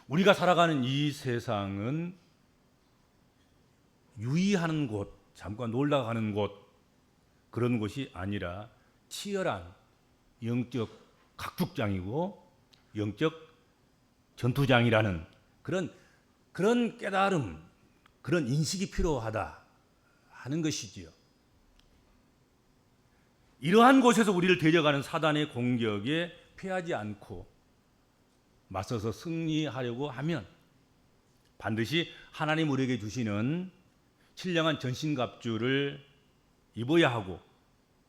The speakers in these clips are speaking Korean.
우리가 살아가는 이 세상은 유의하는 곳, 잠깐 놀러 가는 곳, 그런 곳이 아니라 치열한 영적 각축장이고 영적 전투장이라는 그런 깨달음, 그런 인식이 필요하다 하는 것이지요. 이러한 곳에서 우리를 데려가는 사단의 공격에 패하지 않고 맞서서 승리하려고 하면 반드시 하나님 우리에게 주시는 신령한 전신갑주를 입어야 하고,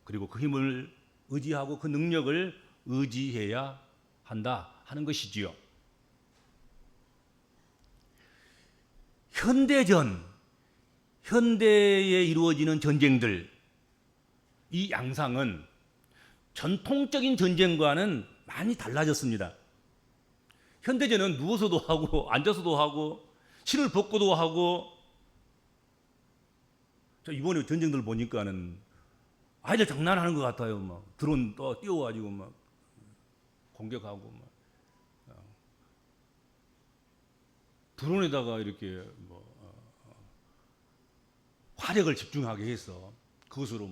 그리고 그 힘을 의지하고 그 능력을 의지해야 한다 하는 것이지요. 현대에 이루어지는 전쟁들, 이 양상은 전통적인 전쟁과는 많이 달라졌습니다. 현대전은 누워서도 하고 앉아서도 하고 실을 벗고도 하고, 이번에 전쟁들 보니까는 아이들 장난하는 것 같아요. 막 드론 또 띄워가지고 막 공격하고, 막 드론에다가 이렇게 화력을 집중하게 해서 그것으로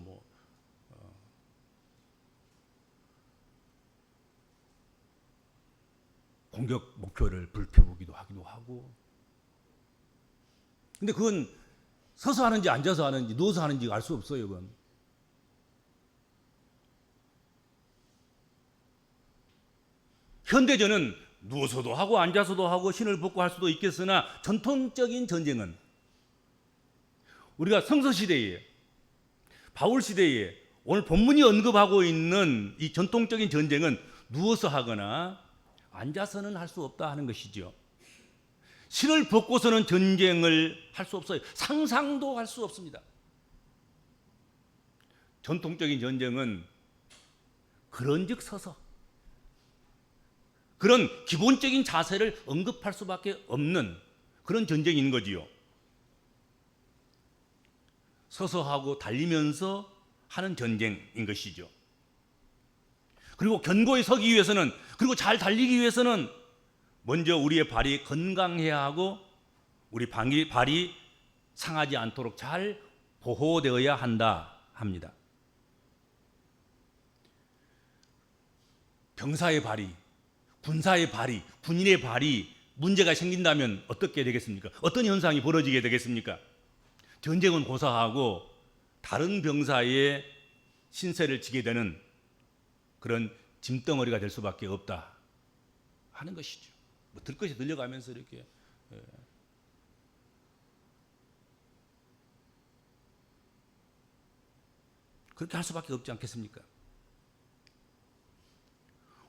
공격 목표를 불태우기도 하기도 하고. 근데 그건 서서 하는지 앉아서 하는지 누워서 하는지 알 수 없어요. 그건. 현대전은 누워서도 하고 앉아서도 하고 신을 벗고 할 수도 있겠으나, 전통적인 전쟁은 우리가 성서시대에, 바울시대에 오늘 본문이 언급하고 있는 이 전통적인 전쟁은 누워서 하거나 앉아서는 할 수 없다 하는 것이죠. 신을 벗고서는 전쟁을 할 수 없어요. 상상도 할 수 없습니다. 전통적인 전쟁은 그런즉 서서 그런 기본적인 자세를 언급할 수밖에 없는 그런 전쟁인 거지요. 서서 하고 달리면서 하는 전쟁인 것이죠. 그리고 견고히 서기 위해서는, 그리고 잘 달리기 위해서는 먼저 우리의 발이 건강해야 하고 우리 발이 상하지 않도록 잘 보호되어야 한다 합니다. 병사의 발이, 군사의 발이, 군인의 발이 문제가 생긴다면 어떻게 되겠습니까? 어떤 현상이 벌어지게 되겠습니까? 전쟁은 고사하고 다른 병사의 신세를 지게 되는 그런 짐덩어리가 될 수밖에 없다 하는 것이죠. 들 것이 들려가면서 이렇게 그렇게 할 수밖에 없지 않겠습니까?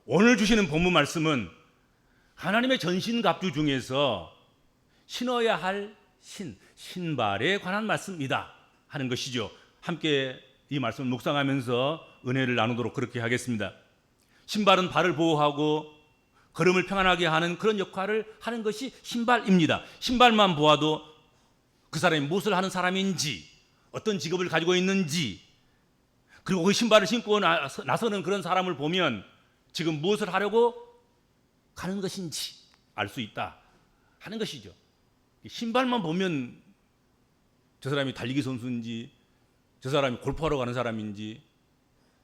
오늘 주시는 본문 말씀은 하나님의 전신갑주 중에서 신어야 할 신발에 관한 말씀이다 하는 것이죠. 함께 이 말씀을 묵상하면서 은혜를 나누도록 그렇게 하겠습니다. 신발은 발을 보호하고 걸음을 평안하게 하는 그런 역할을 하는 것이 신발입니다. 신발만 보아도 그 사람이 무엇을 하는 사람인지, 어떤 직업을 가지고 있는지, 그리고 그 신발을 신고 나서는 그런 사람을 보면 지금 무엇을 하려고 가는 것인지 알 수 있다 하는 것이죠. 신발만 보면 저 사람이 달리기 선수인지, 저 사람이 골프하러 가는 사람인지,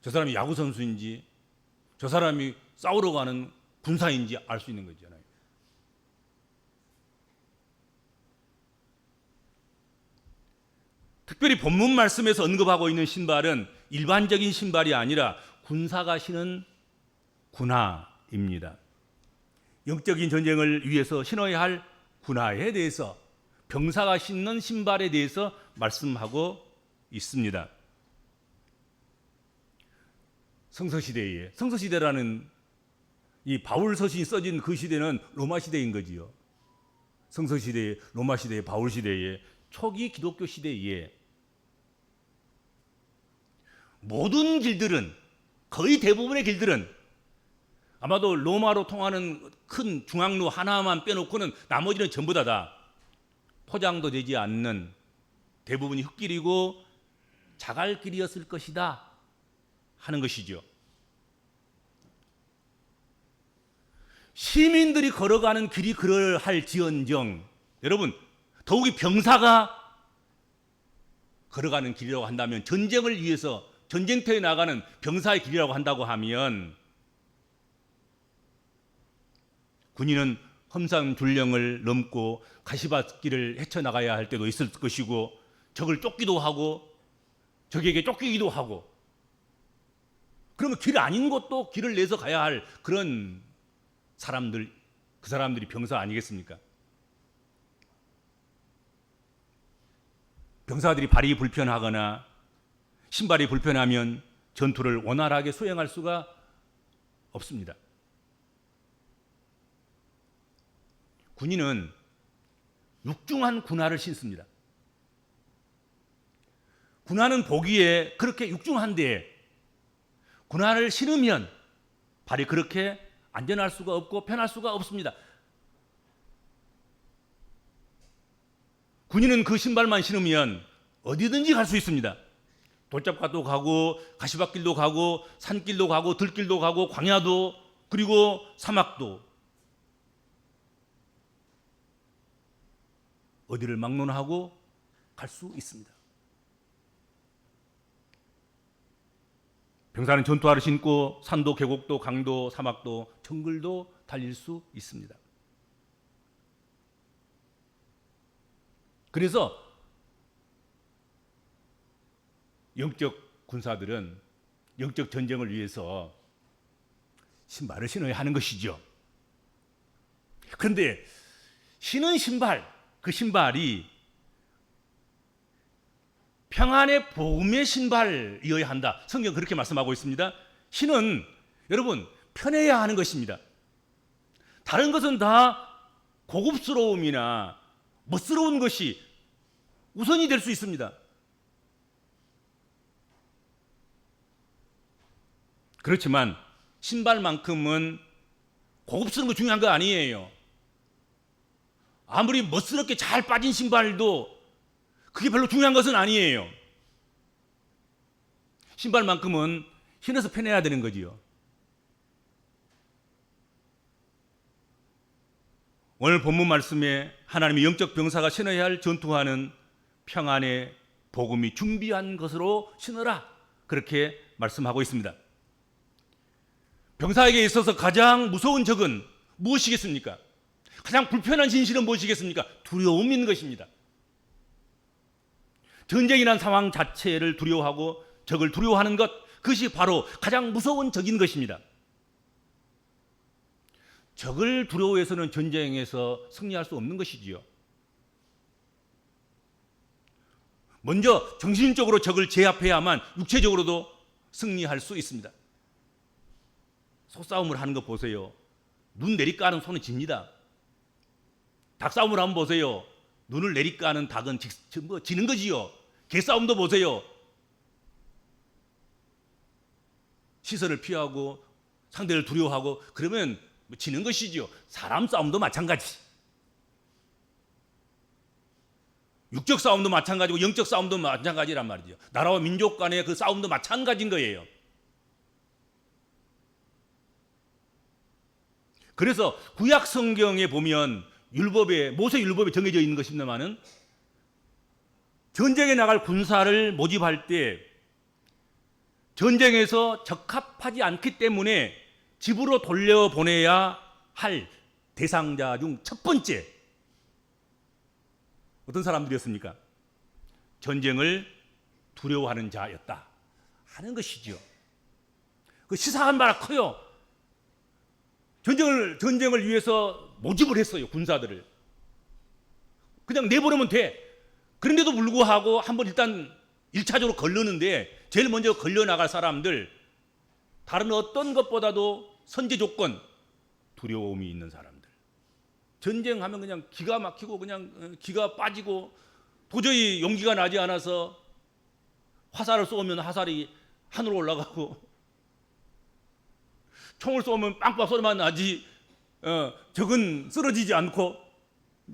저 사람이 야구 선수인지, 저 사람이 싸우러 가는 군사인지 알 수 있는 거잖아요. 특별히 본문 말씀에서 언급하고 있는 신발은 일반적인 신발이 아니라 군사가 신은 군화입니다. 영적인 전쟁을 위해서 신어야 할 군화에 대해서, 병사가 신는 신발에 대해서 말씀하고 있습니다. 성서시대라는 이 바울 서신이 써진 그 시대는 로마 시대인 거지요. 성서시대에, 로마 시대에, 바울 시대에, 초기 기독교 시대에 모든 길들은, 거의 대부분의 길들은 아마도 로마로 통하는 큰 중앙로 하나만 빼놓고는 나머지는 전부 다 포장도 되지 않는 대부분이 흙길이고 자갈길이었을 것이다 하는 것이죠. 시민들이 걸어가는 길이 그러할지언정, 여러분 더욱이 병사가 걸어가는 길이라고 한다면, 전쟁을 위해서 전쟁터에 나가는 병사의 길이라고 한다고 하면, 군인은 험산둘령을 넘고 가시밭길을 헤쳐나가야 할 때도 있을 것이고, 적을 쫓기도 하고 적에게 쫓기기도 하고, 그러면 길 아닌 곳도 길을 내서 가야 할 그런 사람들, 그 사람들이 병사 아니겠습니까? 병사들이 발이 불편하거나 신발이 불편하면 전투를 원활하게 수행할 수가 없습니다. 군인은 육중한 군화를 신습니다. 군화는 보기에 그렇게 육중한데, 군화를 신으면 발이 그렇게 안전할 수가 없고 편할 수가 없습니다. 군인은 그 신발만 신으면 어디든지 갈 수 있습니다. 돌잡갓도 가고 가시밭길도 가고 산길도 가고 들길도 가고 광야도, 그리고 사막도, 어디를 막론하고 갈 수 있습니다. 병사는 전투화를 신고 산도, 계곡도, 강도, 사막도, 정글도 달릴 수 있습니다. 그래서 영적 군사들은 영적 전쟁을 위해서 신발을 신어야 하는 것이죠. 그런데 신은 신발, 그 신발이 평안의 복음의 신발이어야 한다. 성경 그렇게 말씀하고 있습니다. 신은 여러분 편해야 하는 것입니다. 다른 것은 다 고급스러움이나 멋스러운 것이 우선이 될 수 있습니다. 그렇지만 신발만큼은 고급스러운 거 중요한 거 아니에요. 아무리 멋스럽게 잘 빠진 신발도 그게 별로 중요한 것은 아니에요. 신발만큼은 신어서 편해야 되는 거지요. 오늘 본문 말씀에 하나님의 영적 병사가 신어야 할 전투화는 평안의 복음이 준비한 것으로 신어라, 그렇게 말씀하고 있습니다. 병사에게 있어서 가장 무서운 적은 무엇이겠습니까? 가장 불편한 진실은 무엇이겠습니까? 두려움인 것입니다. 전쟁이라는 상황 자체를 두려워하고 적을 두려워하는 것, 그것이 바로 가장 무서운 적인 것입니다. 적을 두려워해서는 전쟁에서 승리할 수 없는 것이지요. 먼저 정신적으로 적을 제압해야만 육체적으로도 승리할 수 있습니다. 소싸움을 하는 거 보세요. 눈 내리까는 소는 집니다. 닭싸움을 한번 보세요. 눈을 내리까는 닭은 지는 거지요. 개싸움도 보세요. 시선을 피하고 상대를 두려워하고 그러면 지는 것이지요. 사람 싸움도 마찬가지. 육적 싸움도 마찬가지고 영적 싸움도 마찬가지란 말이죠. 나라와 민족 간의 그 싸움도 마찬가지인 거예요. 그래서 구약 성경에 보면 율법에, 모세 율법에 정해져 있는 것입니다만은, 전쟁에 나갈 군사를 모집할 때 전쟁에서 적합하지 않기 때문에 집으로 돌려보내야 할 대상자 중 첫 번째, 어떤 사람들이었습니까? 전쟁을 두려워하는 자였다 하는 것이죠. 그 시사한 바가 커요. 전쟁을 위해서 모집을 했어요. 군사들을 그냥 내보내면 돼. 그런데도 불구하고 한번 일단 1차적으로 걸르는데, 제일 먼저 걸려나갈 사람들, 다른 어떤 것보다도 선제 조건, 두려움이 있는 사람들. 전쟁하면 그냥 기가 막히고 그냥 기가 빠지고 도저히 용기가 나지 않아서 화살을 쏘면 화살이 하늘로 올라가고, 총을 쏘면 빵빵 소리만 나지 적은 쓰러지지 않고,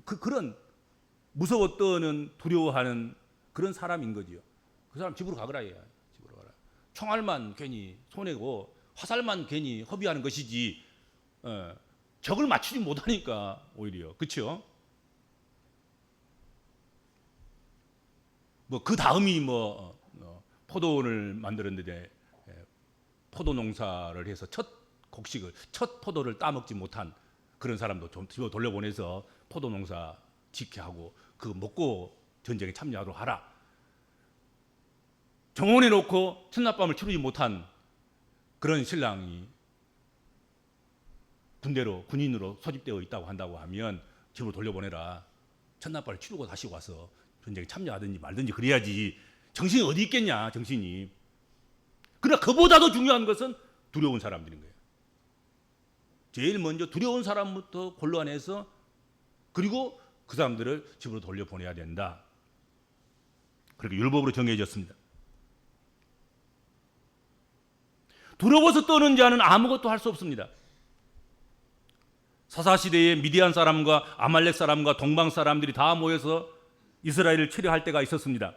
그런 무서워 떠는 두려워하는 그런 사람인 거지요. 그 사람 집으로 가거라 해야. 집으로 가라. 총알만 괜히 손해고 화살만 괜히 허비하는 것이지, 적을 맞추지 못하니까 오히려 그렇죠. 뭐 그 다음이 포도원을 만들었는데 포도 농사를 해서 첫 곡식을 첫 포도를 따먹지 못한 그런 사람도 좀 집어 돌려보내서 포도 농사 짓게 하고 그 먹고 전쟁에 참여하도록 하라. 정원해 놓고 첫날밤을 치르지 못한 그런 신랑이 군인으로 소집되어 있다고 한다고 하면 집으로 돌려보내라. 첫날밤을 치르고 다시 와서 전쟁에 참여하든지 말든지 그래야지. 정신이 어디 있겠냐, 정신이. 그러나 그보다도 중요한 것은 두려운 사람들인 거예요. 제일 먼저 두려운 사람부터 골라내서 그리고 그 사람들을 집으로 돌려보내야 된다. 그렇게 율법으로 정해졌습니다. 두려워서 떠는 자는 아무것도 할 수 없습니다. 사사시대에 미디안 사람과 아말렉 사람과 동방 사람들이 다 모여서 이스라엘을 치려할 때가 있었습니다.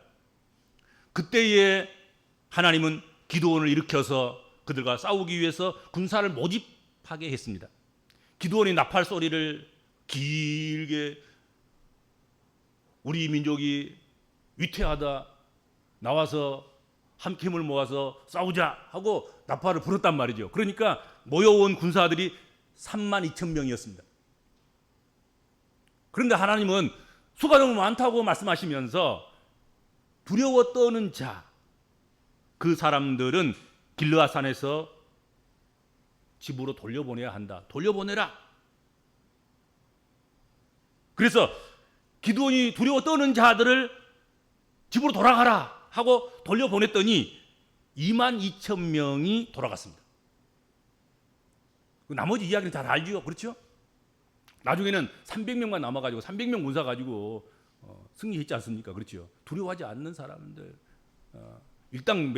그때에 하나님은 기드온을 일으켜서 그들과 싸우기 위해서 군사를 모집하게 했습니다. 기드온이 나팔 소리를 길게 우리 민족이 위태하다 나와서 함께 힘을 모아서 싸우자 하고 나팔을 불었단 말이죠. 그러니까 모여온 군사들이 32,000명이었습니다. 그런데 하나님은 수가 너무 많다고 말씀하시면서 두려워 떠는 자, 그 사람들은 길르앗산에서 집으로 돌려보내야 한다. 돌려보내라. 그래서 기드온이 두려워 떠는 자들을 집으로 돌아가라 하고 돌려보냈더니 22,000명이 돌아갔습니다. 나머지 이야기는 잘 알죠, 그렇죠? 나중에는 300명만 남아가지고 300명 군사 가지고 승리했지 않습니까? 그렇죠? 두려워하지 않는 사람들, 일당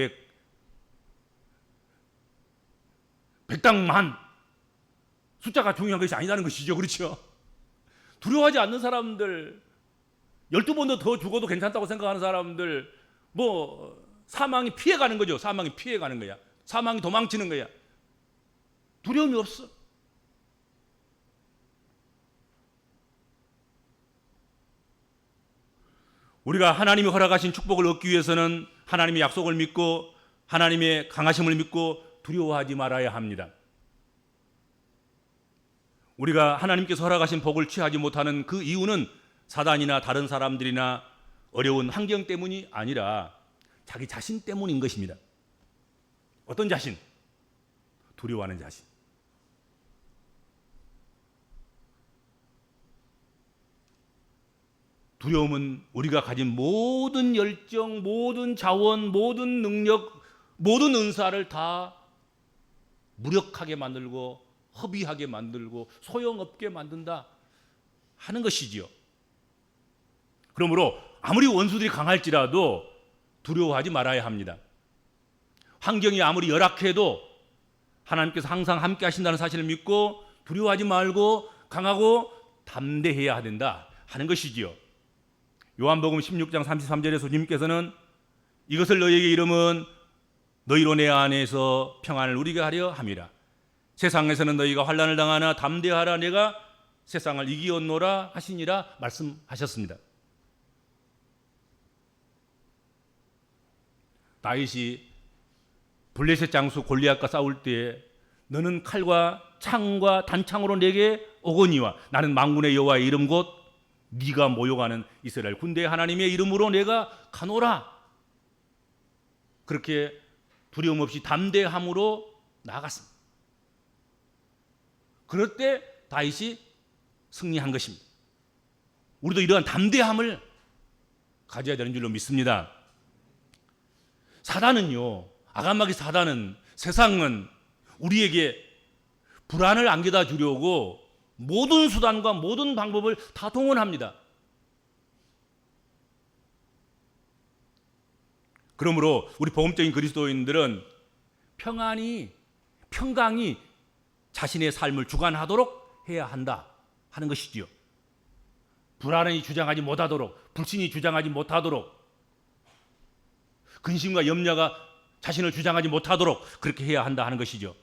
백당만 숫자가 중요한 것이 아니라는 것이죠, 그렇죠? 두려워하지 않는 사람들, 12번도 더 죽어도 괜찮다고 생각하는 사람들, 사망이 피해가는 거죠. 사망이 피해가는 거야. 사망이 도망치는 거야. 두려움이 없어. 우리가 하나님이 허락하신 축복을 얻기 위해서는 하나님의 약속을 믿고 하나님의 강하심을 믿고 두려워하지 말아야 합니다. 우리가 하나님께서 허락하신 복을 취하지 못하는 그 이유는 사단이나 다른 사람들이나 어려운 환경 때문이 아니라 자기 자신 때문인 것입니다. 어떤 자신? 두려워하는 자신. 두려움은 우리가 가진 모든 열정, 모든 자원, 모든 능력, 모든 은사를 다 무력하게 만들고 허비하게 만들고 소용없게 만든다 하는 것이지요. 그러므로 아무리 원수들이 강할지라도 두려워하지 말아야 합니다. 환경이 아무리 열악해도 하나님께서 항상 함께 하신다는 사실을 믿고 두려워하지 말고 강하고 담대해야 된다 하는 것이지요. 요한복음 16장 33절에서 주님께서는 이것을 너희에게 이름은 너희로 내 안에서 평안을 누리게 하려 함이라. 세상에서는 너희가 환난을 당하나 담대하라 내가 세상을 이기었노라 하시니라 말씀하셨습니다. 다윗이 블레셋 장수 골리앗과 싸울 때 너는 칼과 창과 단창으로 내게 오거니와 나는 만군의 여호와의 이름 곧 네가 모욕하는 이스라엘 군대의 하나님의 이름으로 내가 가노라. 그렇게 두려움 없이 담대함으로 나아갔습니다. 그럴 때 다윗이 승리한 것입니다. 우리도 이러한 담대함을 가져야 되는 줄로 믿습니다. 사단은요, 아간마귀 사단은, 세상은 우리에게 불안을 안겨다 주려고 모든 수단과 모든 방법을 다 동원합니다. 그러므로 우리 복음적인 그리스도인들은 평강이 자신의 삶을 주관하도록 해야 한다 하는 것이지요. 불안이 주장하지 못하도록, 불신이 주장하지 못하도록, 근심과 염려가 자신을 주장하지 못하도록 그렇게 해야 한다 하는 것이죠.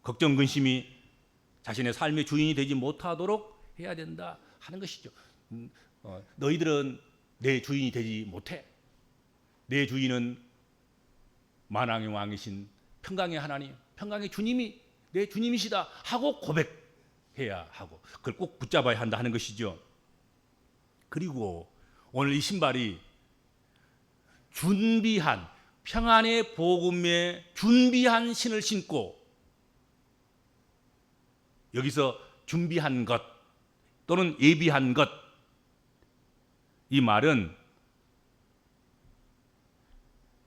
걱정, 근심이 자신의 삶의 주인이 되지 못하도록 해야 된다 하는 것이죠. 너희들은 내 주인이 되지 못해. 내 주인은 만왕의 왕이신 평강의 하나님, 평강의 주님이 내 주님이시다 하고 고백해야 하고 그걸 꼭 붙잡아야 한다 하는 것이죠. 그리고 오늘 이 신발이 준비한 평안의 복음에 준비한 신을 신고, 여기서 준비한 것 또는 예비한 것, 이 말은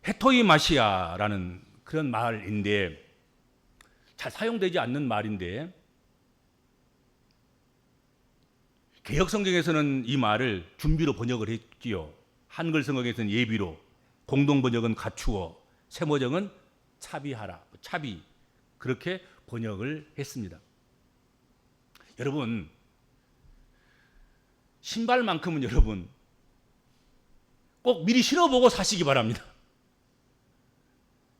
헤토이마시아라는 그런 말인데 잘 사용되지 않는 말인데, 개역 성경에서는 이 말을 준비로 번역을 했지요. 한글 성경에서는 예비로, 공동 번역은 갖추어, 세모정은 차비하라, 차비, 그렇게 번역을 했습니다. 여러분, 신발만큼은 여러분 꼭 미리 신어보고 사시기 바랍니다.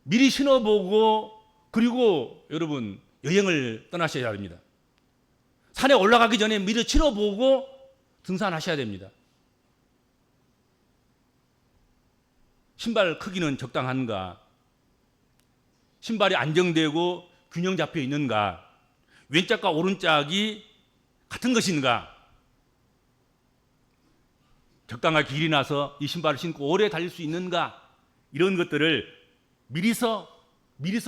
미리 신어보고, 그리고 여러분 여행을 떠나셔야 합니다. 산에 올라가기 전에 미리 신어보고 등산하셔야 됩니다. 신발 크기는 적당한가? 신발이 안정되고 균형 잡혀 있는가? 왼짝과 오른짝이 같은 것인가? 적당하게 길이 나서 이 신발을 신고 오래 달릴 수 있는가? 이런 것들을 미리서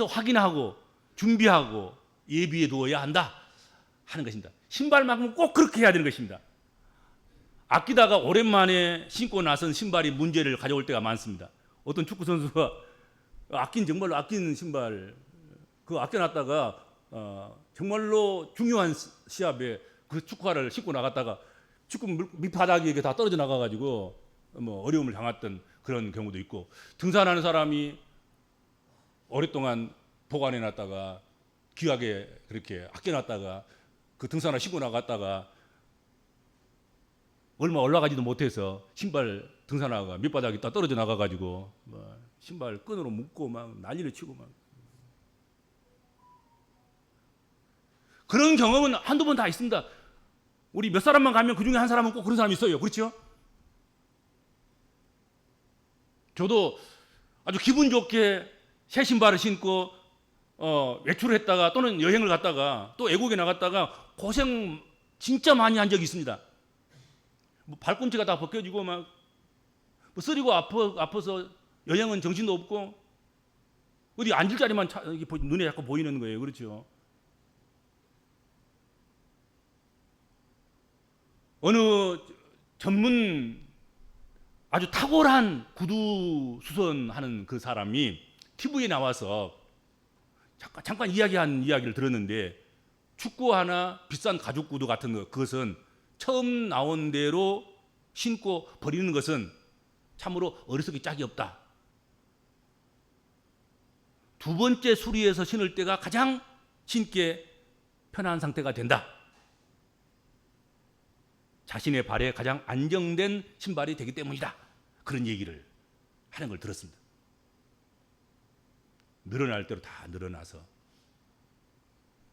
확인하고 준비하고 예비해 두어야 한다 하는 것입니다. 신발만큼 꼭 그렇게 해야 되는 것입니다. 아끼다가 오랜만에 신고 나선 신발이 문제를 가져올 때가 많습니다. 어떤 축구 선수가 정말로 아낀 신발, 그거 아껴놨다가 정말로 중요한 시합에 그 축구화를 신고 나갔다가 축구 밑바닥이 다 떨어져 나가가지고 어려움을 당했던 그런 경우도 있고, 등산하는 사람이 오랫동안 보관해놨다가 귀하게 그렇게 아껴놨다가 그 등산화 신고 나갔다가 얼마 올라가지도 못해서 신발 등산화가 밑바닥이 다 떨어져 나가가지고 신발 끈으로 묶고 막 난리를 치고 막, 그런 경험은 한두 번 다 있습니다. 우리 몇 사람만 가면 그 중에 한 사람은 꼭 그런 사람이 있어요. 그렇죠? 저도 아주 기분 좋게 새 신발을 신고 외출을 했다가 또는 여행을 갔다가 또 외국에 나갔다가 고생 진짜 많이 한 적이 있습니다. 발꿈치가 다 벗겨지고 막 쓰리고 아파서 여행은 정신도 없고 어디 앉을 자리만 눈에 자꾸 보이는 거예요. 그렇죠? 어느 전문 아주 탁월한 구두 수선하는 그 사람이 TV에 나와서 잠깐 이야기를 들었는데, 축구 하나 비싼 가죽 구두 같은 거, 그것은 처음 나온 대로 신고 버리는 것은 참으로 어리석기 짝이 없다. 두 번째 수리해서 신을 때가 가장 신기에 편한 상태가 된다. 자신의 발에 가장 안정된 신발이 되기 때문이다. 그런 얘기를 하는 걸 들었습니다. 늘어날 대로 다 늘어나서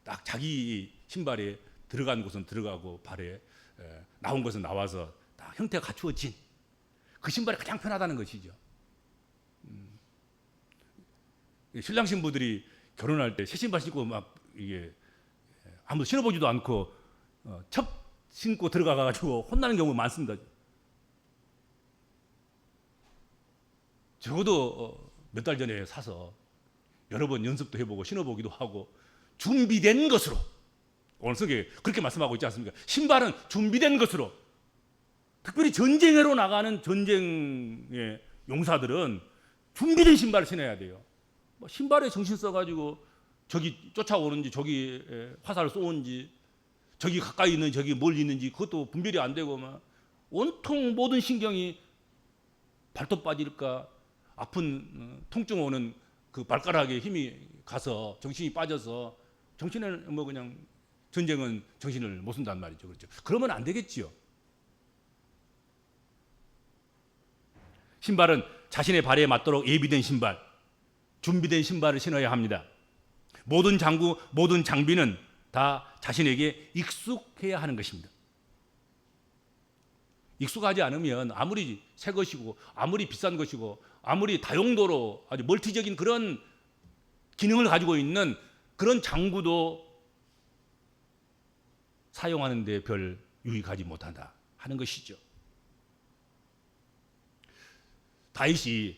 딱 자기 신발에 들어간 곳은 들어가고 발에 나온 것은 나와서 다 형태가 갖추어진 그 신발이 가장 편하다는 것이죠. 신랑 신부들이 결혼할 때 새 신발 신고 막 이게 아무도 신어보지도 않고 첫 신고 들어가가지고 혼나는 경우가 많습니다. 적어도 몇 달 전에 사서 여러 번 연습도 해보고 신어보기도 하고 준비된 것으로, 오늘 성경에 그렇게 말씀하고 있지 않습니까? 신발은 준비된 것으로, 특별히 전쟁으로 나가는 전쟁의 용사들은 준비된 신발을 신어야 돼요. 신발에 정신 써가지고 저기 쫓아오는지 저기 화살을 쏘는지 저기 가까이 있는지 저기 멀리 있는지 그것도 분별이 안 되고 막 온통 모든 신경이 발톱 빠질까, 아픈 통증 오는 그 발가락에 힘이 가서 정신이 빠져서 정신을 그냥 전쟁은 정신을 못 쓴단 말이죠. 그렇죠? 그러면 안 되겠지요. 신발은 자신의 발에 맞도록 예비된 신발, 준비된 신발을 신어야 합니다. 모든 장비는 다 자신에게 익숙해야 하는 것입니다. 익숙하지 않으면 아무리 새 것이고 아무리 비싼 것이고 아무리 다용도로 아주 멀티적인 그런 기능을 가지고 있는 그런 장구도 사용하는 데 별 유익하지 못한다 하는 것이죠. 다윗이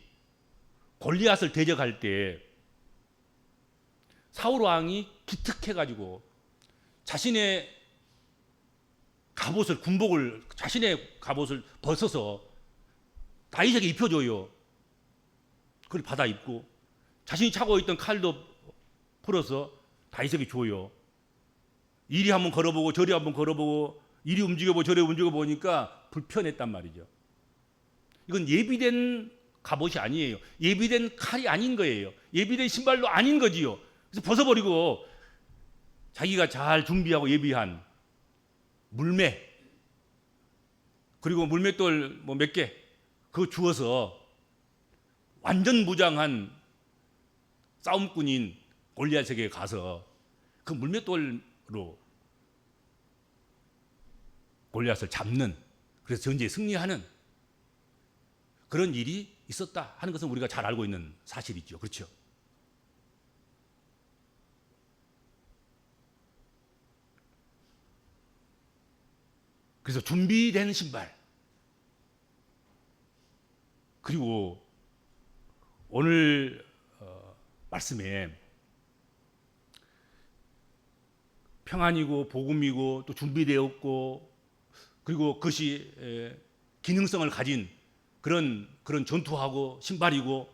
골리앗을 대적할 때 사울 왕이 기특해 가지고 자신의 갑옷을 군복을 자신의 갑옷을 벗어서 다윗에게 입혀줘요. 그걸 받아 입고 자신이 차고 있던 칼도 풀어서 다윗에게 줘요. 이리 한번 걸어보고 저리 한번 걸어보고 이리 움직여보고 저리 움직여보니까 불편했단 말이죠. 이건 예비된 갑옷이 아니에요. 예비된 칼이 아닌 거예요. 예비된 신발도 아닌 거지요. 그래서 벗어버리고 자기가 잘 준비하고 예비한 물매 그리고 물맷돌 뭐 몇 개 그거 주어서 완전 무장한 싸움꾼인 골리앗에게 가서 그 물맷돌로 골리앗을 잡는, 그래서 전쟁에 승리하는 그런 일이 있었다 하는 것은 우리가 잘 알고 있는 사실이죠. 그렇죠? 그래서 준비된 신발, 그리고 오늘 말씀에 평안이고 복음이고 또 준비되었고 그리고 그것이 기능성을 가진 그런 전투하고 신발이고,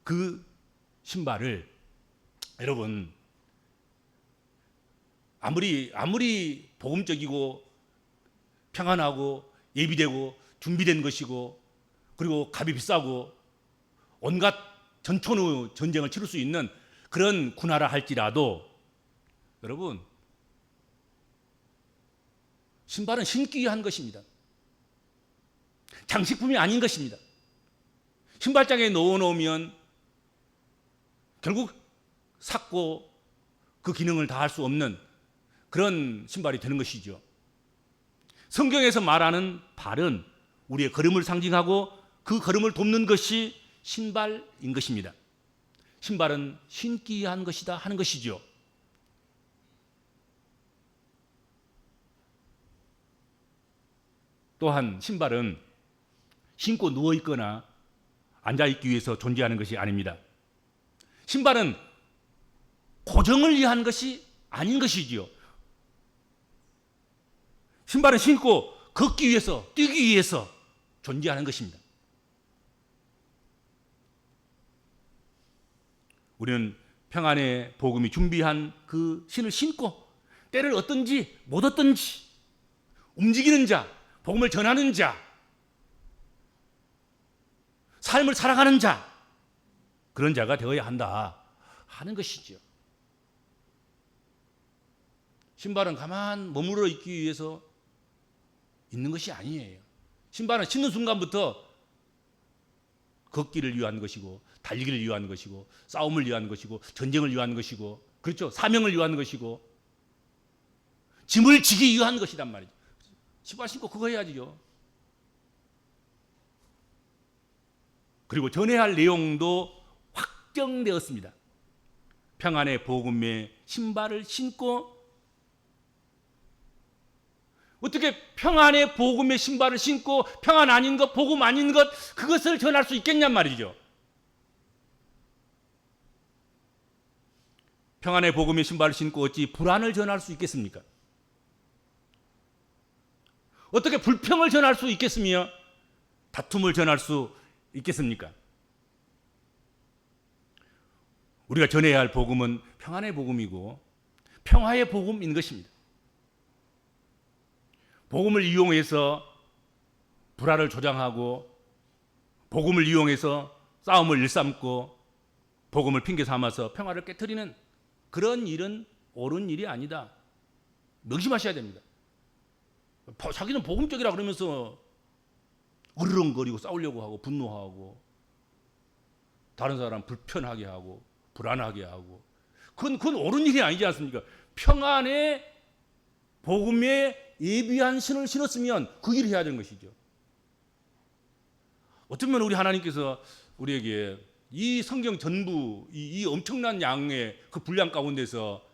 그 신발을 여러분 아무리 복음적이고 평안하고 예비되고 준비된 것이고 그리고 값이 비싸고 온갖 전천후 전쟁을 치를 수 있는 그런 군화라 할지라도 여러분 신발은 신기 위한 것입니다. 장식품이 아닌 것입니다. 신발장에 넣어놓으면 결국 삭고 그 기능을 다할 수 없는 그런 신발이 되는 것이죠. 성경에서 말하는 발은 우리의 걸음을 상징하고 그 걸음을 돕는 것이 신발인 것입니다. 신발은 신기 위한 것이다 하는 것이죠. 또한 신발은 신고 누워있거나 앉아있기 위해서 존재하는 것이 아닙니다. 신발은 고정을 위한 것이 아닌 것이지요. 신발은 신고 걷기 위해서, 뛰기 위해서 존재하는 것입니다. 우리는 평안의 복음이 준비한 그 신을 신고 때를 얻든지 못 얻든지 움직이는 자, 복음을 전하는 자, 삶을 살아가는 자, 그런 자가 되어야 한다 하는 것이죠. 신발은 가만 머무르어 있기 위해서 있는 것이 아니에요. 신발은 신는 순간부터 걷기를 위한 것이고 달리기를 위한 것이고 싸움을 위한 것이고 전쟁을 위한 것이고, 그렇죠? 사명을 위한 것이고 짐을 지기 위한 것이란 말이죠. 신발 신고 그거 해야지요. 그리고 전해야 할 내용도 확정되었습니다. 평안의 복음의 신발을 신고, 어떻게 평안의 복음의 신발을 신고 평안 아닌 것, 복음 아닌 것, 그것을 전할 수 있겠냔 말이죠. 평안의 복음의 신발을 신고 어찌 불안을 전할 수 있겠습니까? 어떻게 불평을 전할 수 있겠으며 다툼을 전할 수 있겠습니까? 우리가 전해야 할 복음은 평안의 복음이고 평화의 복음인 것입니다. 복음을 이용해서 불화를 조장하고 복음을 이용해서 싸움을 일삼고 복음을 핑계 삼아서 평화를 깨트리는 그런 일은 옳은 일이 아니다. 명심하셔야 됩니다. 자기는 복음적이라 그러면서 으르렁거리고 싸우려고 하고 분노하고 다른 사람 불편하게 하고 불안하게 하고 그건 옳은 일이 아니지 않습니까? 평안의 복음에 예비한 신을 신었으면 그 일을 해야 되는 것이죠. 어쩌면 우리 하나님께서 우리에게 이 성경 전부 이 엄청난 양의 그 분량 가운데서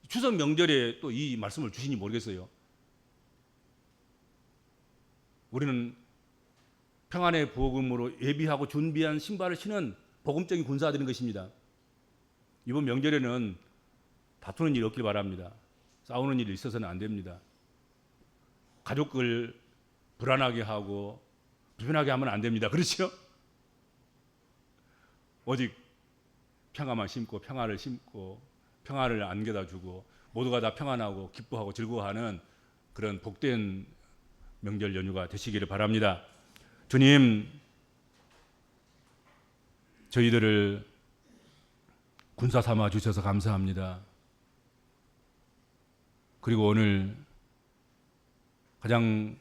추석 명절에 또 이 말씀을 주시니 모르겠어요. 우리는 평안의 복음으로 예비하고 준비한 신발을 신은 복음적인 군사가 되는 것입니다. 이번 명절에는 다투는 일이 없길 바랍니다. 싸우는 일이 있어서는 안 됩니다. 가족을 불안하게 하고 불편하게 하면 안 됩니다. 그렇죠? 오직 평화만 심고 평화를 심고 평화를 안겨다 주고 모두가 다 평안하고 기뻐하고 즐거워하는 그런 복된 명절 연휴가 되시기를 바랍니다. 주님, 저희들을 군사 삼아 주셔서 감사합니다. 그리고 오늘 가장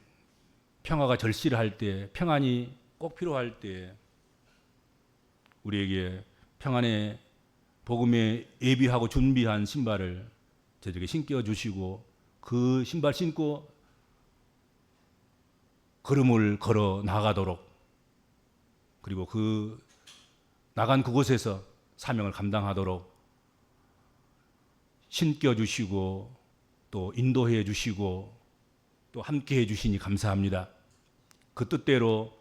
평화가 절실할 때, 평안이 꼭 필요할 때 우리에게 평안의 복음에 예비하고 준비한 신발을 저에게 신겨 주시고 그 신발 신고 걸음을 걸어 나가도록, 그리고 그 나간 그곳에서 사명을 감당하도록 신겨 주시고 또 인도해 주시고 또 함께 해 주시니 감사합니다. 그 뜻대로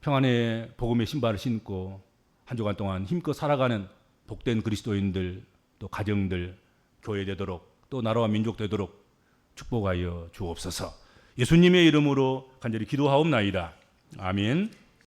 평안의 복음의 신발을 신고 한 주간 동안 힘껏 살아가는 복된 그리스도인들, 또 가정들, 교회 되도록, 또 나라와 민족 되도록 축복하여 주옵소서. 예수님의 이름으로 간절히 기도하옵나이다. 아멘.